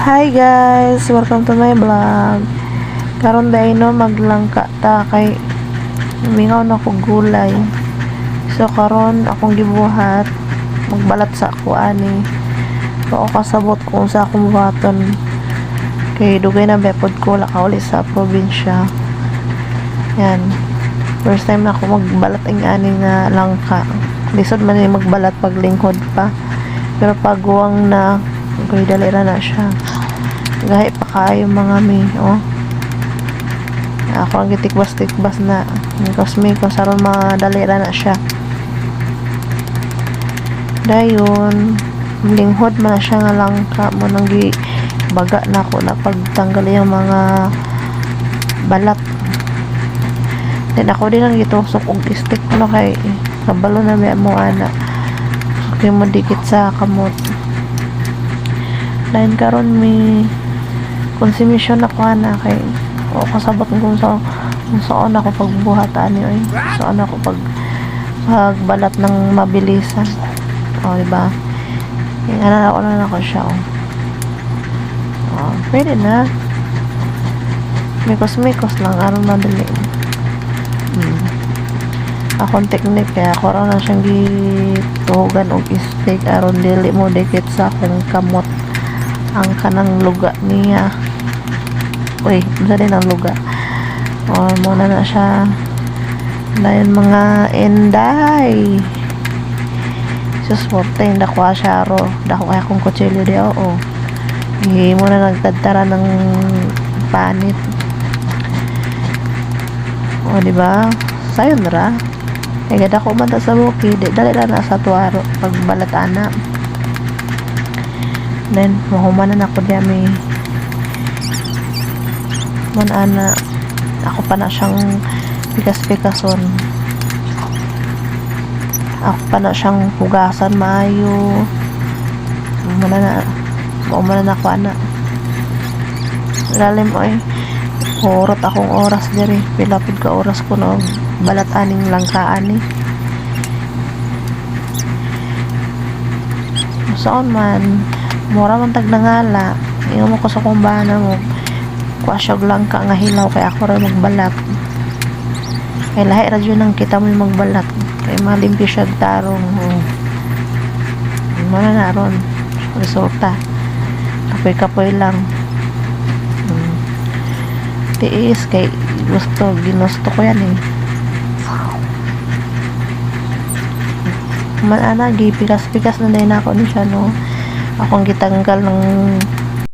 Hi guys, welcome to my vlog. Karon dai no maglangka ta kay mingaw na ko gulay. So karon akong gibuhat magbalat sa ako ani. So ako kasabot kung sa akong buhaton. Kay dugay na bepod ko lakauli sa probinsya. Yan. First time na ako magbalat ang ani nga langka. Lisod man ni magbalat pag lingkod pa. Pero pag guwang na okay, dalira na siya. Gahi pa kayo mga mi, oh. Ako ang gitikbas-tikbas na. Because mi, kung saron mga dalira na siya. Dayon, linghod man na siya nga langka mo nang baga na ako na pagtanggal yung mga balat. Then ako din ang gitusok og stick no kay kabalo na may mo ana. Kay mo dikit sa kamot. Dahil karon may konsumisyon ako na kay o kasabot kung saan ako pagbuhat ani oy. Saan ako pagbalat ng mabilisan. O diba? Ano na ako siya oh. Oh, pwede na. Mikos lang aron madali. Akong technique kaya ako rin na siyang gituhugan og steak aron dili mo dikit sa akong kamot ang kanang luga niya. Uy, isa din ang luga. O, muna na siya. Dahil mga enday. Sus, forte, dakwa siya ro. Dakwa akong kutsilyo di, oo. Hindi mo na nagtadtara ng panit. O, diba? Sayon ra. Kaya gada ko man sa bukid, dali na sa tuwaro pagbalat ana. Then mahumanan ako diya may man ana ako pa na siyang pikas-pikason. Ako pa na siyang hugasan maayo. Mahumanan ako ana. Lalim oy. Horot akong oras diri. Pilapid ka oras ko no balat aning langkaan ni. Saan man mura man tag nangala. Ingon mo ko sa kumbana mo. Kuwasyog langka nga hilaw kay ako rin magbalat. Kay lahi ra jud nang kita mo magbalat. Kay malimpi siya tarong. Mana na ron resulta. Kapoy-kapoy lang. Tiis kay ginusto ko yan eh. Man ana gipikas-pikas na din ako ni siya no. Akong gitanggal ng